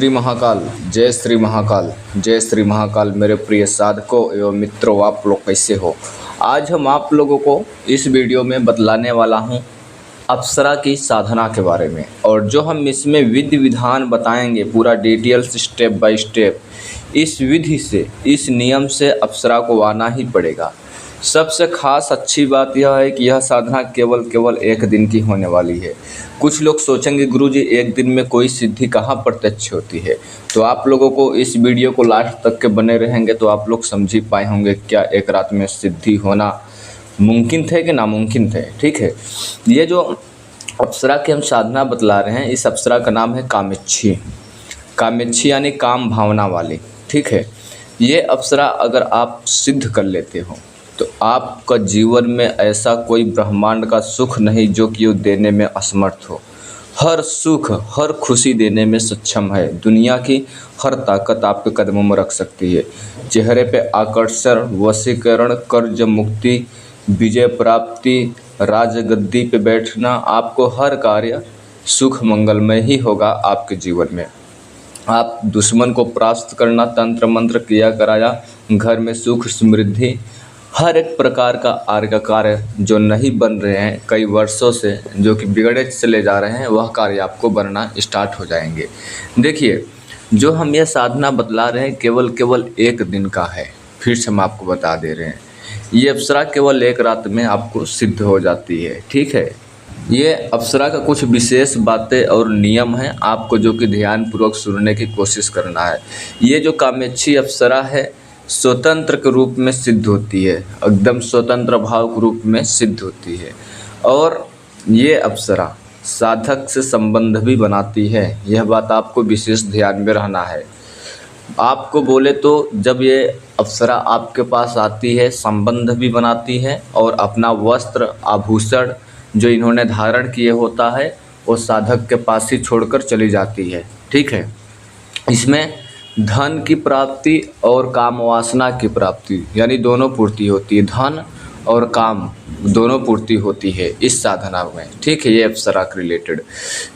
श्री महाकाल, जय श्री महाकाल, जय श्री महाकाल। मेरे प्रिय साधकों एवं मित्रों, आप लोग कैसे हो? आज हम आप लोगों को इस वीडियो में बतलाने वाला हूं अप्सरा की साधना के बारे में, और जो हम इसमें विधि विधान बताएंगे पूरा डिटेल्स स्टेप बाय स्टेप। इस विधि से, इस नियम से अप्सरा को आना ही पड़ेगा। सबसे खास अच्छी बात यह है कि यह साधना केवल एक दिन की होने वाली है। कुछ लोग सोचेंगे गुरुजी एक दिन में कोई सिद्धि कहाँ प्रत्यक्ष होती है, तो आप लोगों को इस वीडियो को लास्ट तक के बने रहेंगे तो आप लोग समझ ही पाए होंगे क्या एक रात में सिद्धि होना मुमकिन थे कि नामुमकिन थे। ठीक है, ये जो अप्सरा की हम साधना बतला रहे हैं, इस अप्सरा का नाम है कामेच्छी। कामेच्छी यानी काम भावना वाली। ठीक है, ये अप्सरा अगर आप सिद्ध कर लेते हो तो आपका जीवन में ऐसा कोई ब्रह्मांड का सुख नहीं जो कि वो देने में असमर्थ हो। हर सुख, हर खुशी देने में सक्षम है। दुनिया की हर ताकत आपके कदमों में रख सकती है। चेहरे पे आकर्षण, वशीकरण, कर्ज मुक्ति, विजय प्राप्ति, राजगद्दी पे बैठना, आपको हर कार्य सुख मंगलमय ही होगा आपके जीवन में। आप दुश्मन को परास्त करना, तंत्र मंत्र किया कराया, घर में सुख समृद्धि, हर एक प्रकार का आर्य कार्य जो नहीं बन रहे हैं कई वर्षों से, जो कि बिगड़े चले जा रहे हैं, वह कार्य आपको बनना स्टार्ट हो जाएंगे। देखिए, जो हम यह साधना बतला रहे हैं केवल एक दिन का है। फिर से हम आपको बता दे रहे हैं, ये अप्सरा केवल एक रात में आपको सिद्ध हो जाती है। ठीक है, ये अप्सरा का कुछ विशेष बातें और नियम हैं आपको जो कि ध्यानपूर्वक सुनने की कोशिश करना है। ये जो कामेच्छी अप्सरा है स्वतंत्र के रूप में सिद्ध होती है, एकदम स्वतंत्र भाव के रूप में सिद्ध होती है। और ये अप्सरा साधक से संबंध भी बनाती है। यह बात आपको विशेष ध्यान में रहना है। आपको बोले तो जब ये अप्सरा आपके पास आती है, संबंध भी बनाती है और अपना वस्त्र आभूषण जो इन्होंने धारण किए होता है वो साधक के पास ही छोड़कर चली जाती है। ठीक है, इसमें धन की प्राप्ति और काम वासना की प्राप्ति यानी दोनों पूर्ति होती है। धन और काम दोनों पूर्ति होती है इस साधना में। ठीक है, ये अप्सरा के रिलेटेड।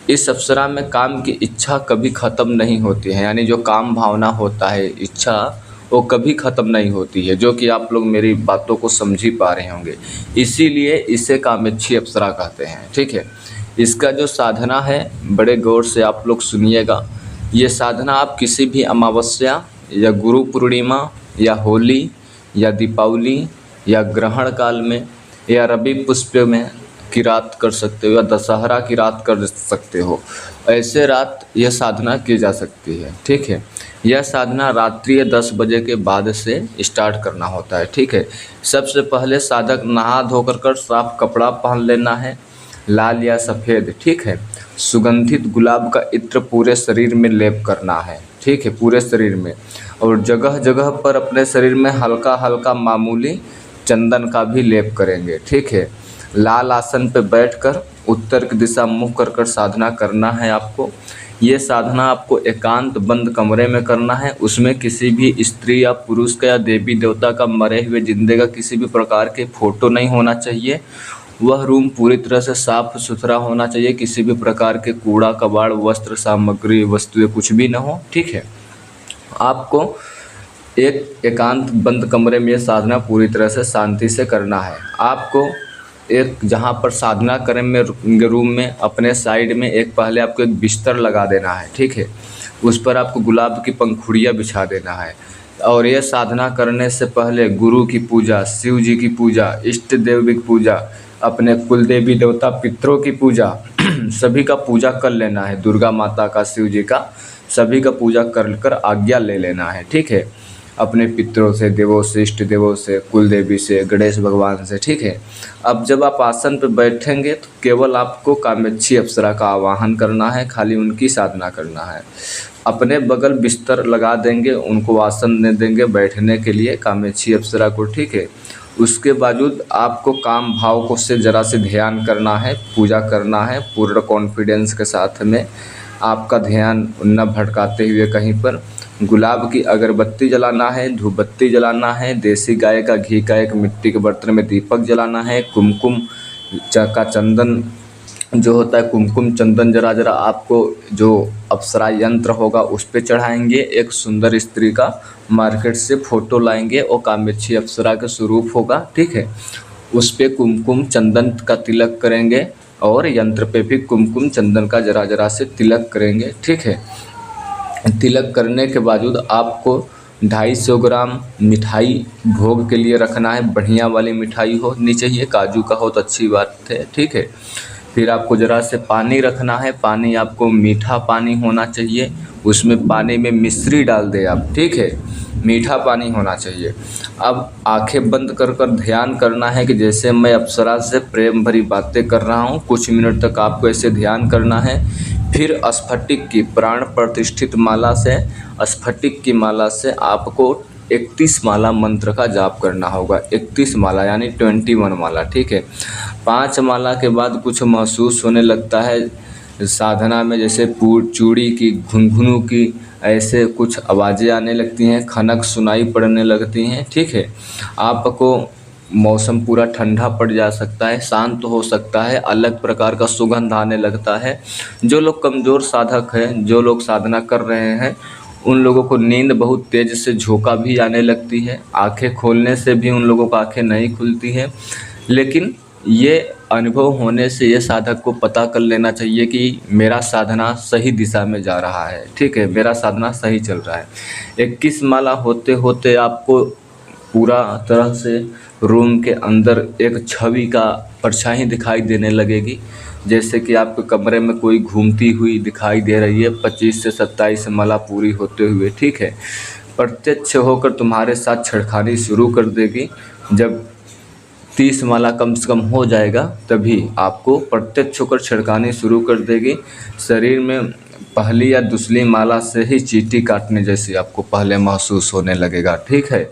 इस अप्सरा में काम की इच्छा कभी ख़त्म नहीं होती है, यानी जो काम भावना होता है, इच्छा, वो कभी ख़त्म नहीं होती है, जो कि आप लोग मेरी बातों को समझ ही पा रहे होंगे। इसीलिए इसे कामेच्छी अप्सरा कहते हैं। ठीक है, इसका जो साधना है बड़े गौर से आप लोग सुनिएगा। ये साधना आप किसी भी अमावस्या या गुरु पूर्णिमा या होली या दीपावली या ग्रहण काल में या रवि पुष्प में की रात कर सकते हो या दशहरा की रात कर सकते हो। ऐसे रात यह साधना की जा सकती है। ठीक है, यह साधना रात्रि 10 बजे के बाद से स्टार्ट करना होता है। ठीक है, सबसे पहले साधक नहा धोकर साफ कपड़ा पहन लेना है, लाल या सफ़ेद। ठीक है, सुगंधित गुलाब का इत्र पूरे शरीर में लेप करना है। ठीक है, पूरे शरीर में, और जगह जगह पर अपने शरीर में हल्का हल्का मामूली चंदन का भी लेप करेंगे। ठीक है, लाल आसन पे बैठकर उत्तर की दिशा मुख कर साधना करना है आपको। ये साधना आपको एकांत बंद कमरे में करना है। उसमें किसी भी स्त्री या पुरुष का या देवी देवता का, मरे हुए जिंदे का किसी भी प्रकार के फोटो नहीं होना चाहिए। वह रूम पूरी तरह से साफ सुथरा होना चाहिए। किसी भी प्रकार के कूड़ा कबाड़, वस्त्र सामग्री, वस्तुएं कुछ भी ना हो। ठीक है, आपको एक एकांत बंद कमरे में ये साधना पूरी तरह से शांति से करना है। आपको एक जहाँ पर साधना करें में रूम में अपने साइड में एक पहले आपको एक बिस्तर लगा देना है। ठीक है, उस पर आपको गुलाब की पंखुड़ियाँ बिछा देना है। और ये साधना करने से पहले गुरु की पूजा, शिव जी की पूजा, इष्ट देवी की पूजा, अपने कुल देवी देवता पितरों की पूजा सभी का पूजा कर लेना है। दुर्गा माता का, शिव जी का, सभी का पूजा कर आज्ञा ले लेना है। ठीक है, अपने पितरों से, देवों से, इष्ट देवों से, कुल देवी से, गणेश भगवान से। ठीक है, अब जब आप आसन पर बैठेंगे तो केवल आपको कामेच्छी अप्सरा का आवाहन करना है, खाली उनकी साधना करना है। अपने बगल बिस्तर लगा देंगे, उनको आसन दे देंगे बैठने के लिए कामेच्छी अप्सरा को। ठीक है, उसके बावजूद आपको काम भाव को से ज़रा से ध्यान करना है, पूजा करना है पूर्ण कॉन्फिडेंस के साथ में। आपका ध्यान न भटकाते हुए कहीं पर। गुलाब की अगरबत्ती जलाना है, धूप बत्ती जलाना है, देसी गाय का घी का एक मिट्टी के बर्तन में दीपक जलाना है, कुमकुम का चंदन जो होता है कुमकुम चंदन जरा जरा आपको जो अप्सरा यंत्र होगा उस पे चढ़ाएंगे। एक सुंदर स्त्री का मार्केट से फोटो लाएंगे और कामेच्छी अप्सरा का स्वरूप होगा, ठीक है। उस पे कुमकुम चंदन का तिलक करेंगे और यंत्र पे भी कुमकुम चंदन का जरा जरा से तिलक करेंगे, ठीक है। तिलक करने के बावजूद आपको 250 ग्राम मिठाई भोग के लिए रखना है। बढ़िया वाली मिठाई होनी चाहिए, काजू का हो तो अच्छी बात है, ठीक है। फिर आपको ज़रा से पानी रखना है। पानी आपको मीठा पानी होना चाहिए, उसमें पानी में मिश्री डाल दें आप, ठीक है। मीठा पानी होना चाहिए। अब आंखें बंद कर कर ध्यान करना है कि जैसे मैं अप्सरा से प्रेम भरी बातें कर रहा हूँ, कुछ मिनट तक आपको ऐसे ध्यान करना है। फिर स्फटिक की प्राण प्रतिष्ठित माला से, स्फटिक की माला से आपको 31 माला मंत्र का जाप करना होगा। 31 माला यानी 21 माला, ठीक है। 5 माला के बाद कुछ महसूस होने लगता है साधना में, जैसे चूड़ी की, घुंघरू की, ऐसे कुछ आवाज़ें आने लगती हैं, खनक सुनाई पड़ने लगती हैं, ठीक है। आपको मौसम पूरा ठंडा पड़ जा सकता है, शांत हो सकता है, अलग प्रकार का सुगंध आने लगता है। जो लोग कमज़ोर साधक हैं, जो लोग साधना कर रहे हैं, उन लोगों को नींद बहुत तेज़ से झोंका भी आने लगती है। आंखें खोलने से भी उन लोगों को आंखें नहीं खुलती हैं। लेकिन ये अनुभव होने से ये साधक को पता कर लेना चाहिए कि मेरा साधना सही दिशा में जा रहा है, ठीक है, मेरा साधना सही चल रहा है। 21 माला होते होते आपको पूरा तरह से रूम के अंदर एक छवि का परछाई दिखाई देने लगेगी, जैसे कि आपके कमरे में कोई घूमती हुई दिखाई दे रही है। 25 से 27 माला पूरी होते हुए, ठीक है। प्रत्यक्ष होकर तुम्हारे साथ छेड़खानी शुरू कर देगी। जब 30 माला कम से कम हो जाएगा तभी आपको प्रत्यक्ष होकर छिड़कानी शुरू कर देगी। शरीर में पहली या दूसरी माला से ही चींटी काटने जैसी आपको पहले महसूस होने लगेगा, ठीक है।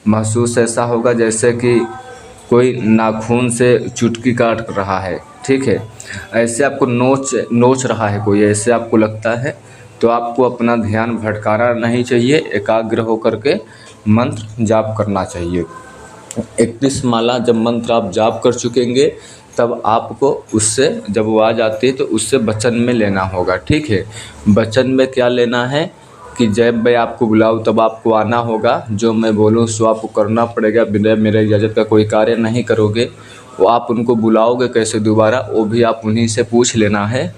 महसूस ऐसा होगा जैसे कि कोई नाखून से चुटकी काट रहा है, ठीक है। ऐसे आपको नोच रहा है कोई, ऐसे आपको लगता है। तो आपको अपना ध्यान भटकाना नहीं चाहिए, एकाग्र होकर के मंत्र जाप करना चाहिए। 31 माला जब मंत्र आप जाप कर चुकेंगे तब आपको उससे, जब वो आ जाती है तो उससे वचन में लेना होगा, ठीक है। वचन में क्या लेना है कि जब मैं आपको बुलाऊं तब आपको आना होगा, जो मैं बोलूं सो आपको करना पड़ेगा। बिना मेरे इजाज़त का कोई कार्य नहीं करोगे। वो आप उनको बुलाओगे कैसे दोबारा, वो भी आप उन्हीं से पूछ लेना है।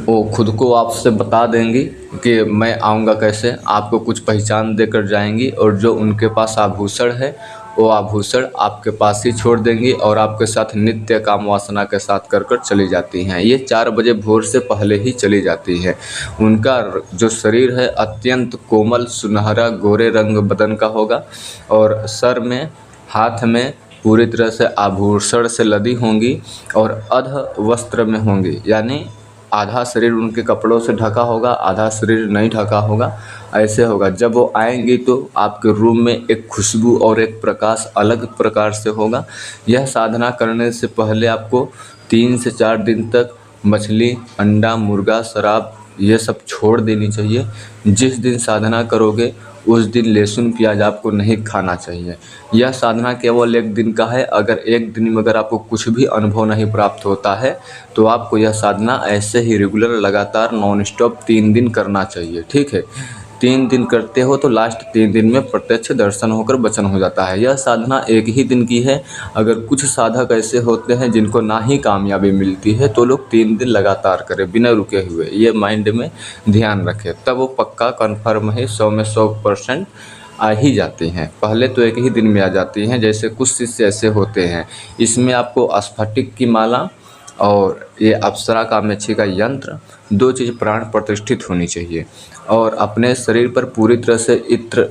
वो खुद को आपसे बता देंगी कि मैं आऊँगा कैसे, आपको कुछ पहचान देकर जाएंगी और जो उनके पास आभूषण है वो आभूषण आपके पास ही छोड़ देंगी और आपके साथ नित्य काम वासना के साथ कर कर चली जाती हैं। ये 4 बजे भोर से पहले ही चली जाती हैं। उनका जो शरीर है अत्यंत कोमल सुनहरा गोरे रंग बदन का होगा और सर में, हाथ में पूरी तरह से आभूषण से लदी होंगी और अध वस्त्र में होंगी, यानी आधा शरीर उनके कपड़ों से ढका होगा, आधा शरीर नहीं ढका होगा, ऐसे होगा। जब वो आएंगी तो आपके रूम में एक खुशबू और एक प्रकाश अलग प्रकार से होगा। यह साधना करने से पहले आपको 3 से 4 दिन तक मछली, अंडा, मुर्गा, शराब ये सब छोड़ देनी चाहिए। जिस दिन साधना करोगे उस दिन लहसुन प्याज आपको नहीं खाना चाहिए। यह साधना केवल 1 दिन का है। अगर 1 दिन में अगर आपको कुछ भी अनुभव नहीं प्राप्त होता है तो आपको यह साधना ऐसे ही रेगुलर लगातार नॉन स्टॉप 3 दिन करना चाहिए, ठीक है। 3 दिन करते हो तो लास्ट 3 दिन में प्रत्यक्ष दर्शन होकर वचन हो जाता है। यह साधना 1 ही दिन की है। अगर कुछ साधक ऐसे होते हैं जिनको ना ही कामयाबी मिलती है तो लोग 3 दिन लगातार करें बिना रुके हुए, ये माइंड में ध्यान रखें, तब वो पक्का कन्फर्म है 100 में 100% आ ही जाती हैं। पहले तो 1 ही दिन में आ जाती हैं। जैसे कुछ शिष्य ऐसे होते हैं। इसमें आपको स्फटिक की माला और ये अप्सरा कामेच्छी का यंत्र, 2 चीज़ प्राण प्रतिष्ठित होनी चाहिए और अपने शरीर पर पूरी तरह से इत्र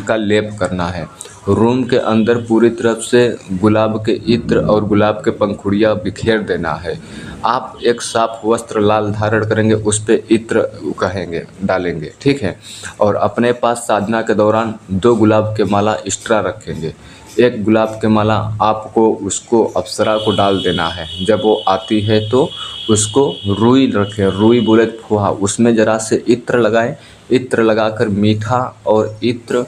का लेप करना है। रूम के अंदर पूरी तरफ से गुलाब के इत्र और गुलाब के पंखुड़ियाँ बिखेर देना है। आप एक साफ वस्त्र लाल धारण करेंगे, उस पे इत्र कहेंगे डालेंगे, ठीक है। और अपने पास साधना के दौरान 2 गुलाब के माला एक्स्ट्रा रखेंगे। एक गुलाब के माला आपको उसको अप्सरा को डाल देना है। जब वो आती है तो उसको रुई रखें, रुई बोले फुहा, उसमें ज़रा से इत्र लगाएं। इत्र लगाकर मीठा और इत्र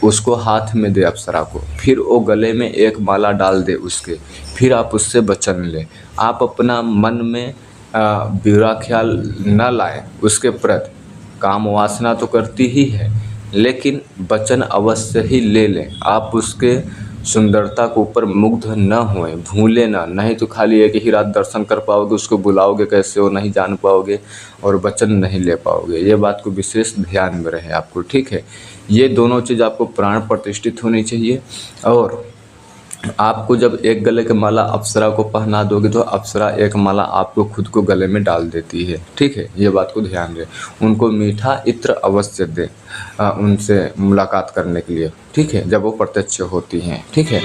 उसको हाथ में दे अप्सरा को, फिर वो गले में एक माला डाल दे उसके, फिर आप उससे वचन लें। आप अपना मन में बुरा ख्याल न लाएं उसके प्रति। काम वासना तो करती ही है, लेकिन वचन अवश्य ही ले लें। आप उसके सुंदरता के ऊपर मुग्ध न होएं, भूलें ना, नहीं तो खाली एक ही रात दर्शन कर पाओगे, उसको बुलाओगे कैसे वो नहीं जान पाओगे और वचन नहीं ले पाओगे। ये बात को विशेष ध्यान में रहे आपको, ठीक है। ये दोनों चीज़ आपको प्राण प्रतिष्ठित होनी चाहिए। और आपको जब एक गले के माला अप्सरा को पहना दोगे तो अप्सरा एक माला आपको खुद को गले में डाल देती है, ठीक है। ये बात को ध्यान दें। उनको मीठा इत्र अवश्य दें उनसे मुलाकात करने के लिए, ठीक है, जब वो प्रत्यक्ष होती हैं, ठीक है।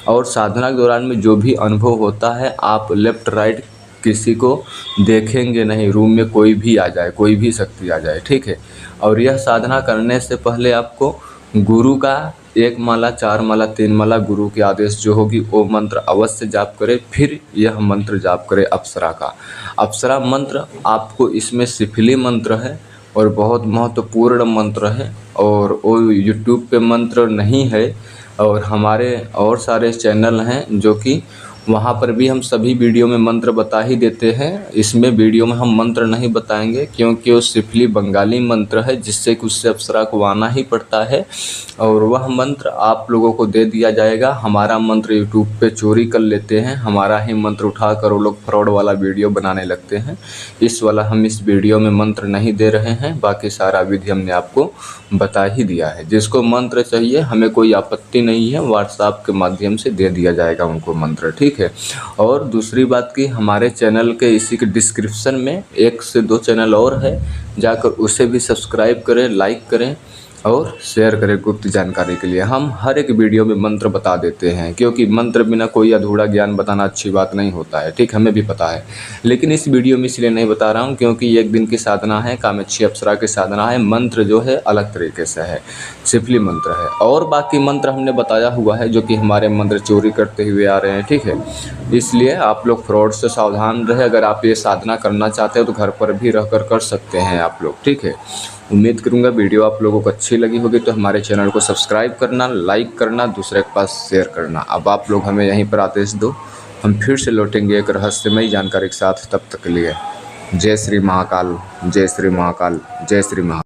और साधना के दौरान में जो भी अनुभव होता है, आप लेफ्ट राइट किसी को देखेंगे नहीं, रूम में कोई भी आ जाए, कोई भी शक्ति आ जाए, ठीक है। और यह साधना करने से पहले आपको गुरु का 1 माला 4 माला 3 माला गुरु के आदेश जो होगी वो मंत्र अवश्य जाप करें। फिर यह मंत्र जाप करें अप्सरा का। अप्सरा मंत्र आपको इसमें सिफिली मंत्र है और बहुत महत्वपूर्ण मंत्र है, और वो यूट्यूब पे मंत्र नहीं है। और हमारे और सारे चैनल हैं जो कि वहाँ पर भी हम सभी वीडियो में मंत्र बता ही देते हैं। इसमें वीडियो में हम मंत्र नहीं बताएंगे क्योंकि वो सिफिली बंगाली मंत्र है, जिससे कि उससे अप्सरा को आना ही पड़ता है, और वह मंत्र आप लोगों को दे दिया जाएगा। हमारा मंत्र यूट्यूब पे चोरी कर लेते हैं, हमारा ही मंत्र उठाकर वो लोग फ्रॉड वाला वीडियो बनाने लगते हैं। इस वाला हम इस वीडियो में मंत्र नहीं दे रहे हैं, बाकी सारा विधि हमने आपको बता ही दिया है। जिसको मंत्र चाहिए हमें कोई आपत्ति नहीं है, व्हाट्सएप के माध्यम से दे दिया जाएगा उनको मंत्र, ठीक है। और दूसरी बात की हमारे चैनल के इसी के डिस्क्रिप्शन में 1 से 2 चैनल और है, जाकर उसे भी सब्सक्राइब करें, लाइक करें और शेयर करें गुप्त जानकारी के लिए। हम हर एक वीडियो में मंत्र बता देते हैं, क्योंकि मंत्र बिना कोई अधूरा ज्ञान बताना अच्छी बात नहीं होता है, ठीक, हमें भी पता है। लेकिन इस वीडियो में इसलिए नहीं बता रहा हूँ क्योंकि 1 दिन की साधना है, कामाक्षी अप्सरा की साधना है। मंत्र जो है अलग तरीके से है, सिफिली मंत्र है। और बाकी मंत्र हमने बताया हुआ है जो कि हमारे मंत्र चोरी करते हुए आ रहे हैं, ठीक है। इसलिए आप लोग फ्रॉड से सावधान रहे। अगर आप ये साधना करना चाहते हो तो घर पर भी रहकर कर सकते हैं आप लोग, ठीक है। उम्मीद करूंगा वीडियो आप लोगों को अच्छी लगी होगी, तो हमारे चैनल को सब्सक्राइब करना, लाइक करना, दूसरे के पास शेयर करना। अब आप लोग हमें यहीं पर आदेश दो, हम फिर से लौटेंगे एक रहस्यमयी जानकारी के साथ। तब तक के लिए जय श्री महाकाल, जय श्री महाकाल, जय श्री महाकाल।